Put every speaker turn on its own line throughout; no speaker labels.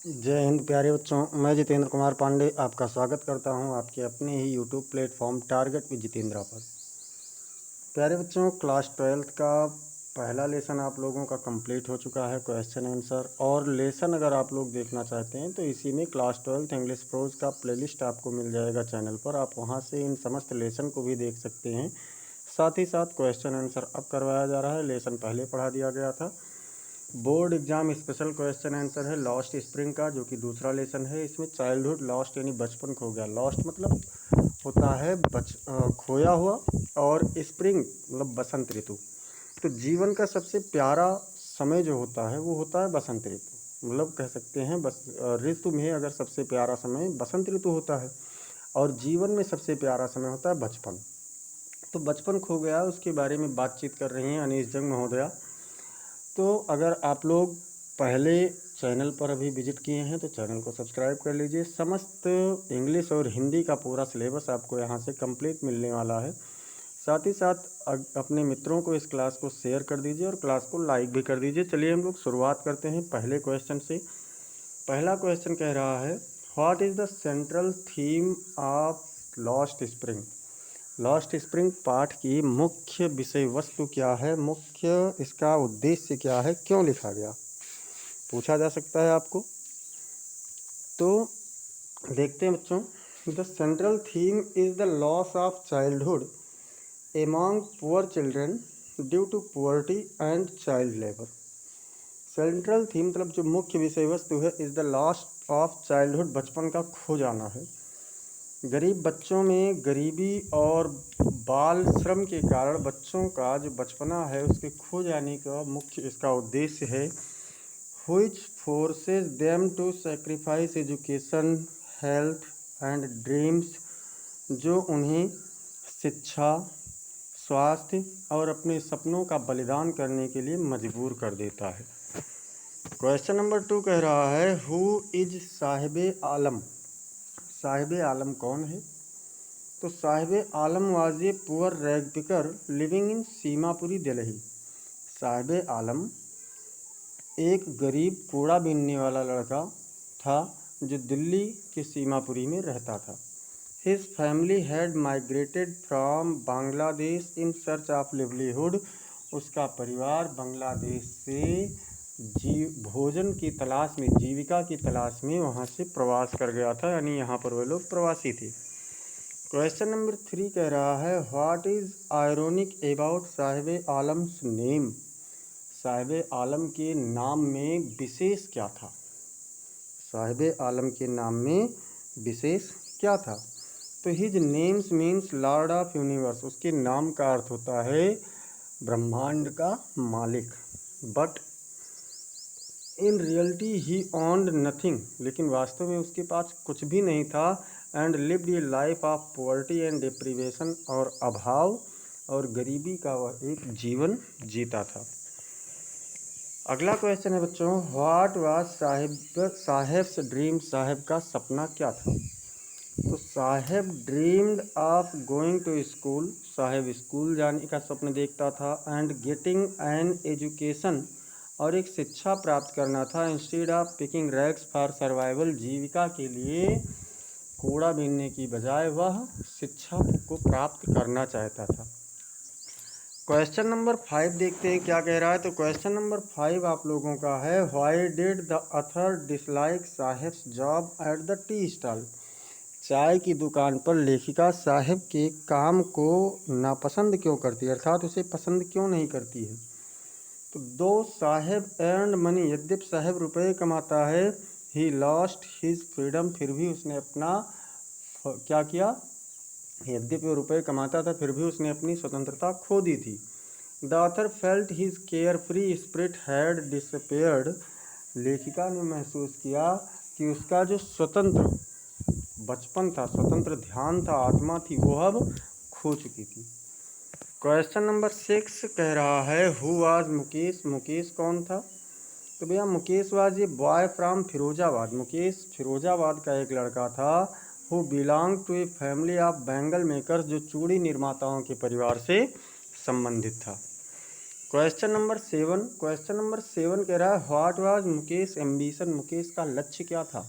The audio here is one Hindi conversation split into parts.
जय हिंद प्यारे बच्चों। मैं जितेंद्र कुमार पांडे आपका स्वागत करता हूं आपके अपने ही YouTube platform target with Jitendra पर। प्यारे बच्चों, क्लास 12th का पहला लेसन आप लोगों का कंप्लीट हो चुका है, क्वेश्चन आंसर। और लेसन अगर आप लोग देखना चाहते हैं तो इसी में क्लास 12th इंग्लिश प्रोज का प्लेलिस्ट आपको मिल जाएगा चैनल पर। आप वहां से इन समस्त लेसन को भी देख सकते हैं। साथ ही साथ क्वेश्चन आंसर अब करवाया जा रहा है, लेसन पहले पढ़ा दिया गया था। Board exam special question answer है लॉस्ट स्प्रिंग का, जो कि दूसरा लेसन है। इसमें चाइल्डहुड लॉस्ट यानी बचपन खो गया। लॉस्ट मतलब होता है खोया हुआ, और स्प्रिंग मतलब बसंत ऋतु। तो जीवन का सबसे प्यारा समय जो होता है वो होता है बसंत ऋतु। मतलब कह सकते हैं बस ऋतु में अगर सबसे प्यारा समय बसंत ऋतु होता है, और जीवन में सबसे प्यारा समय होता है बचपन। तो बचपन खो गया, उसके बारे में बातचीत कर रही हैं अनीश जंग महोदया। तो अगर आप लोग पहले चैनल पर अभी विजिट किए हैं तो चैनल को सब्सक्राइब कर लीजिए। समस्त इंग्लिश और हिंदी का पूरा सिलेबस आपको यहाँ से कंप्लीट मिलने वाला है। साथ ही साथ अपने मित्रों को इस क्लास को शेयर कर दीजिए और क्लास को लाइक भी कर दीजिए। चलिए हम लोग शुरुआत करते हैं पहले क्वेश्चन से। पहला क्वेश्चन कह रहा है, what is the central theme of lost spring. Lost spring पाठ की मुख्य विषय वस्तु क्या है, मुख्य इसका उद्देश्य क्या है, क्यों लिखा गया, पूछा जा सकता है आपको। तो देखते हैं बच्चों। The central theme is the loss of childhood among poor children due to poverty and child labour. Central theme मतलब जो मुख्य विषय वस्तु है, is the loss of childhood, बचपन का खो जाना है। गरीब बच्चों में गरीबी और बाल श्रम के कारण बच्चों का जो बचपना है उसके खो जाने का मुख्य इसका उद्देश्य है। which forces them to sacrifice education, health and dreams, जो उन्हें शिक्षा, स्वास्थ्य और अपने सपनों का बलिदान करने के लिए मजबूर कर देता है। क्वेश्चन नंबर 2 कह रहा है, हु इज साहिब आलम। साहिब आलम कौन है? तो Sahib Alam was a poor rag picker living in Seemapuri Delhi. Sahib Alam एक गरीब कूड़ा बीनने वाला लड़का था जो दिल्ली के सीमापुरी में रहता था। His family had migrated from Bangladesh in search of livelihood. उसका परिवार बांग्लादेश से भोजन की तलाश में, जीविका की तलाश में वहाँ से प्रवास कर गया था, यानी यहाँ पर वे लोग प्रवासी थे। क्वेश्चन नंबर 3 कह रहा है, what is ironic about Sahib Alam's name. Sahib Alam के नाम में विशेष क्या था? साहिब आलम के नाम में विशेष क्या था? तो his names means Lord of universe. उसके नाम का अर्थ होता है ब्रह्मांड का मालिक। But in reality he owned nothing, लेकिन वास्तव में उसके पास कुछ भी नहीं था। And lived A life of poverty and deprivation, और अभाव और गरीबी का वह एक जीवन जीता था। अगला क्वेश्चन है बच्चों, what was Saheb's dream. Saheb का सपना क्या था? तो Saheb dreamed of going to school. Saheb school जाने का स्वप्न देखता था। एंड गेटिंग एन एजुकेशन, और एक शिक्षा प्राप्त करना था। Instead of picking rags for survival, जीविका के लिए कूड़ा बीनने की बजाय वह शिक्षा को प्राप्त करना चाहता था। क्वेश्चन नंबर 5 देखते हैं क्या कह रहा है। तो क्वेश्चन नंबर 5 आप लोगों का है, why did the author dislike Saheb's job at the tea stall. चाय की दुकान पर लेखिका साहेब के काम को नापसंद क्यों करती है, अर्थात उसे पसंद क्यों नहीं करती है। तो दो साहेब अर्नड मनी, यद्यपि साहेब रुपए कमाता है, ही लॉस्ट हिज फ्रीडम, फिर भी उसने अपना क्या किया, यद्यपि वो रुपए कमाता था फिर भी उसने अपनी स्वतंत्रता खो दी थी। The author felt his care free spirit had disappeared. लेखिका ने महसूस किया कि उसका जो स्वतंत्र बचपन था, स्वतंत्र ध्यान था, आत्मा थी, वो अब खो चुकी थी। क्वेश्चन नंबर 6 कह रहा है, हु वाज मुकेश। मुकेश कौन था? तो भैया मुकेश वाज ये बॉय फ्रॉम फिरोजाबाद। मुकेश फिरोजाबाद का एक लड़का था। Who belong to a family of bangle makers, जो चूड़ी निर्माताओं के परिवार से संबंधित था। क्वेश्चन नंबर 7 कह रहा है what was Mukesh ambition, Mukesh का लक्ष्य क्या था।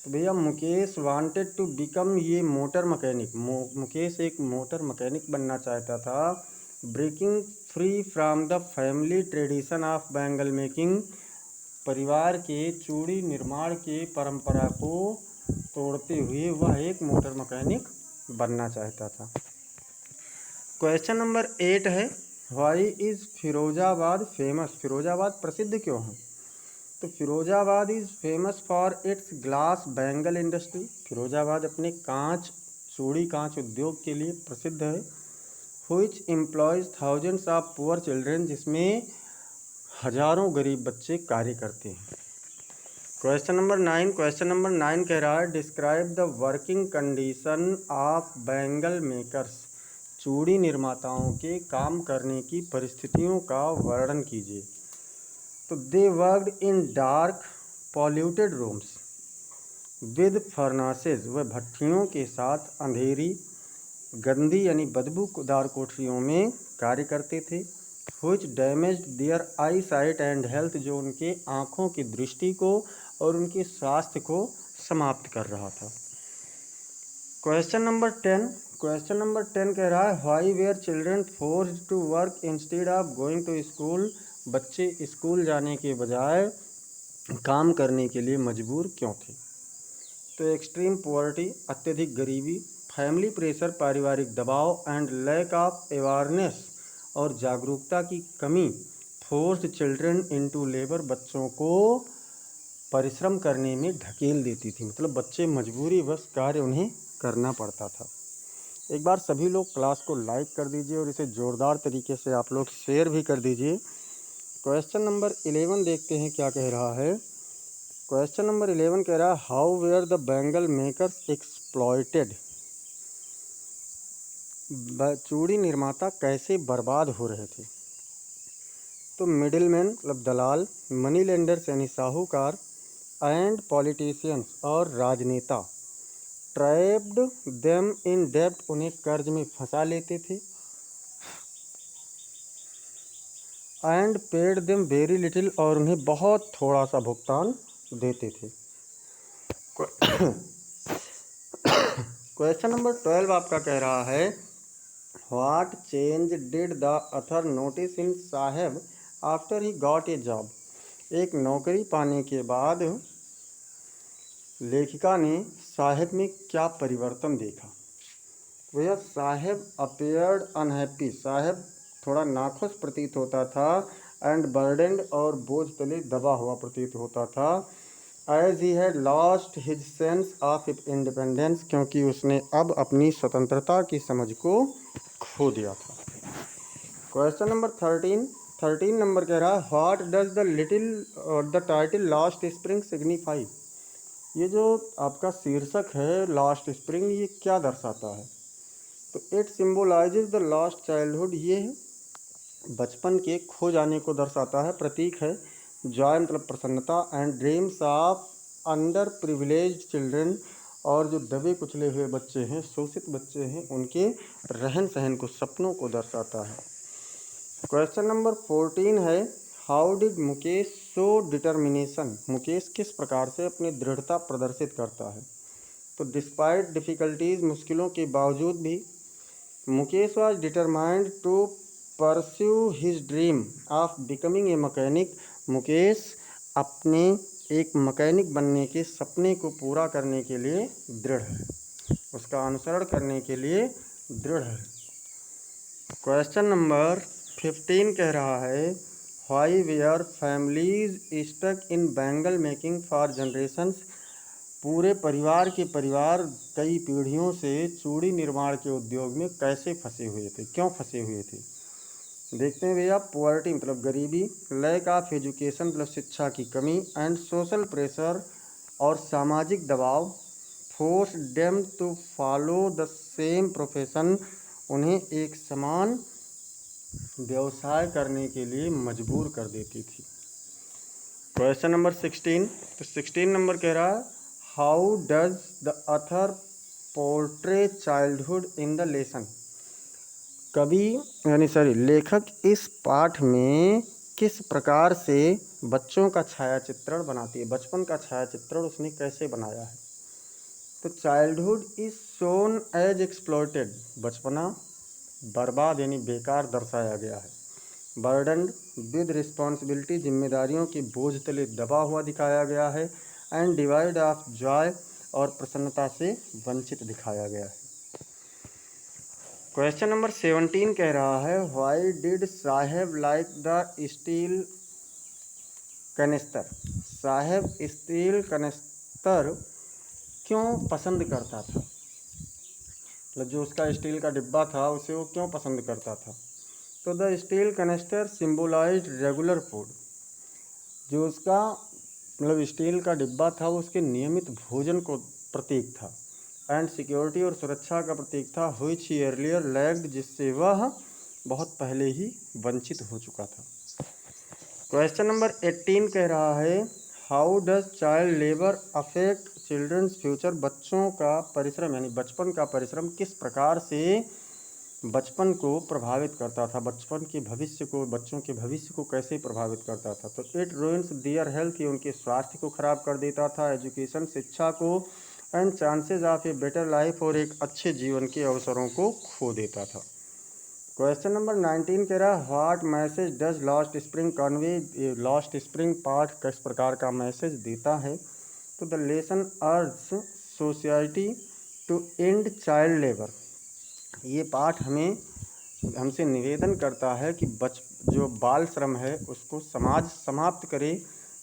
तो भैया मुकेश वांटेड टू बिकम, ये मोटर मैकेनिक, मुकेश एक मोटर मैकेनिक बनना चाहता था। Breaking free from the family tradition of bangle making, परिवार के चूड़ी निर्माण के परंपरा को तोड़ते हुए वह एक मोटर मैकेनिक बनना चाहता था। क्वेश्चन नंबर 8 है why is Firozabad famous, Firozabad प्रसिद्ध क्यों है। तो Firozabad is famous for its glass bangle industry, Firozabad अपने चूड़ी कांच उद्योग के लिए प्रसिद्ध है। Which employs thousands of poor children, जिसमें हजारों गरीब बच्चे कार्य करते हैं। क्वेश्चन नंबर 9 कह रहा है describe the working condition of bangle makers, चूड़ी निर्माताओं के काम करने की परिस्थितियों का वर्णन कीजिए। तो they worked in dark polluted rooms with furnaces, वह भट्ठियों के साथ अंधेरी गंदी यानी बदबूदार कोठरियों में कार्य करते थे। Which damaged their eyesight and health, जो उनके आँखों की दृष्टि को और उनके स्वास्थ्य को समाप्त कर रहा था। क्वेश्चन नंबर 10 कह रहा है why were children forced to work instead of going to school, बच्चे स्कूल जाने के बजाय काम करने के लिए मजबूर क्यों थे। तो एक्सट्रीम पॉवर्टी, अत्यधिक गरीबी, फैमिली प्रेशर, पारिवारिक दबाव एंड लैक ऑफ अवेयरनेस, और जागरूकता की कमी, फोर्स्ड चिल्ड्रन इनटू लेबर, बच्चों को परिश्रम करने में ढकेल देती थी, मतलब बच्चे मजबूरीवश कार्य उन्हें करना पड़ता था। एक बार सभी लोग क्लास को लाइक कर दीजिए और इसे ज़ोरदार तरीके से आप लोग शेयर भी कर दीजिए। क्वेश्चन नंबर 11 देखते हैं क्या कह रहा है। क्वेश्चन नंबर 11 कह रहा है how were the bangle makers exploited, चूड़ी निर्माता कैसे बर्बाद हो रहे थे। तो मिडिलमैन मतलब दलाल, मनी लेंडर्स यानी साहूकार, एंड पॉलिटिशियंस और राजनेता, ट्रैप्ड देम इन डेब्ट, उन्हें कर्ज में फंसा लेते थे, and paid them very little, और उन्हें बहुत थोड़ा सा भुगतान देते थे। क्वेश्चन नंबर 12 आपका कह रहा है what change did the author notice in Saheb after he got a job, एक नौकरी पाने के बाद लेखिका ने साहेब में क्या परिवर्तन देखा। भैया साहेब अपीयर्ड अनहैप्पी, साहेब थोड़ा नाखुश प्रतीत होता था, एंड बर्डेंड, और बोझ तले दबा हुआ प्रतीत होता था, as he had lost his sense of independence, क्योंकि उसने अब अपनी स्वतंत्रता की समझ को खो दिया था। क्वेश्चन नंबर 13 नंबर कह रहा है what does the title last spring signify, ये जो आपका शीर्षक है लास्ट स्प्रिंग, ये क्या दर्शाता है। तो it symbolises the last childhood, ये बचपन के खो जाने को दर्शाता है, प्रतीक है। जॉय मतलब प्रसन्नता, and dreams of under privileged children, और जो दबे कुचले हुए बच्चे हैं, शोषित बच्चे हैं, उनके रहन सहन को, सपनों को दर्शाता है। क्वेश्चन नंबर 14 है how did Mukesh show determination, Mukesh किस प्रकार से अपनी दृढ़ता प्रदर्शित करता है। तो डिस्पाइट डिफ़िकल्टीज, मुश्किलों के बावजूद भी, Mukesh was determined to pursue his dream of becoming a mechanic, Mukesh अपने एक मैकेनिक बनने के सपने को पूरा करने के लिए दृढ़ है, उसका अनुसरण करने के लिए दृढ़ है। क्वेश्चन नंबर 15 कह रहा है why where families stuck in bangle making for generations, पूरे परिवार के परिवार कई पीढ़ियों से चूड़ी निर्माण के उद्योग में कैसे फंसे हुए थे, क्यों फंसे हुए थे। देखते हैं भैया, पुअर्टी मतलब गरीबी, लैक ऑफ एजुकेशन मतलब शिक्षा की कमी, एंड सोशल प्रेशर और सामाजिक दबाव, force them to follow the same profession, उन्हें एक समान व्यवसाय करने के लिए मजबूर कर देती थी। क्वेश्चन नंबर 16, तो 16 नंबर कह रहा है how does the author portray childhood in the lesson, कवि लेखक इस पाठ में किस प्रकार से बच्चों का छायाचित्रण बनाती है, बचपन का छायाचित्रण उसने कैसे बनाया है। तो childhood is shown as exploited, बचपना बर्बाद यानी बेकार दर्शाया गया है। बर्डनड विद रिस्पॉन्सिबिलिटी, जिम्मेदारियों के बोझ तले दबा हुआ दिखाया गया है। एंड डिवाइड ऑफ जॉय, और प्रसन्नता से वंचित दिखाया गया है। क्वेश्चन नंबर 17 कह रहा है, why did Saheb like the steel canister, Saheb steel canister क्यों पसंद करता था, मतलब जो उसका स्टील का डिब्बा था उसे वो क्यों पसंद करता था। तो the steel canister symbolise regular food, जो उसका मतलब स्टील का डिब्बा था वो उसके नियमित भोजन को प्रतीक था। एंड सिक्योरिटी, और सुरक्षा का प्रतीक था। व्हिच ही अर्लियर लैग्ड, जिससे वह बहुत पहले ही वंचित हो चुका था। क्वेश्चन नंबर 18 कह रहा है, how does child labour affect children's future, बच्चों का परिश्रम यानी बचपन का परिश्रम किस प्रकार से बचपन को प्रभावित करता था, बचपन के भविष्य को, बच्चों के भविष्य को कैसे प्रभावित करता था। तो इट रूइंस देयर हेल्थ, ये उनके स्वास्थ्य को खराब कर देता था। एजुकेशन, शिक्षा को। And chances of a better life, और एक अच्छे जीवन के अवसरों को खो देता था। क्वेश्चन नंबर 19 कह रहा है, what message does lost spring convey, lost spring पाठ किस प्रकार का मैसेज देता है। तो the lesson urges society to end child labour, ये पाठ हमसे निवेदन करता है कि जो बाल श्रम है उसको समाज समाप्त करे।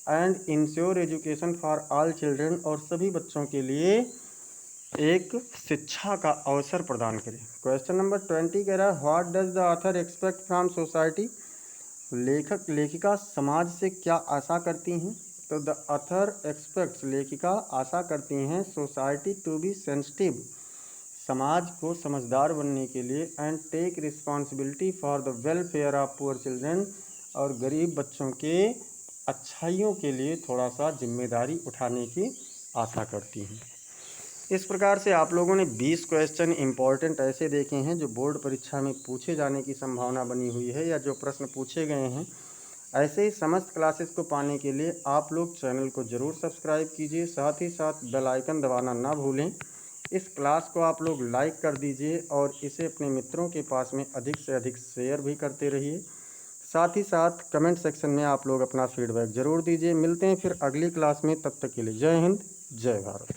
And ensure education for all children, और सभी बच्चों के लिए एक शिक्षा का अवसर प्रदान करे। क्वेश्चन नंबर 20 कह रहा है, what does the author expect from society, लेखक लेखिका समाज से क्या आशा करती हैं। तो द ऑथर एक्सपेक्ट्स, लेखिका आशा करती हैं सोसाइटी टू बी सेंसिटिव, समाज को समझदार बनने के लिए। And take responsibility for the welfare of poor children, और गरीब बच्चों के अच्छाइयों के लिए थोड़ा सा जिम्मेदारी उठाने की आशा करती हैं। इस प्रकार से आप लोगों ने 20 क्वेश्चन इम्पॉर्टेंट ऐसे देखे हैं जो बोर्ड परीक्षा में पूछे जाने की संभावना बनी हुई है, या जो प्रश्न पूछे गए हैं। ऐसे ही समस्त क्लासेस को पाने के लिए आप लोग चैनल को ज़रूर सब्सक्राइब कीजिए, साथ ही साथ बेल आइकन दबाना ना भूलें। इस क्लास को आप लोग लाइक कर दीजिए और इसे अपने मित्रों के पास में अधिक से अधिक शेयर भी करते रहिए। साथ ही साथ कमेंट सेक्शन में आप लोग अपना फीडबैक ज़रूर दीजिए। मिलते हैं फिर अगली क्लास में, तब तक के लिए जय हिंद, जय भारत।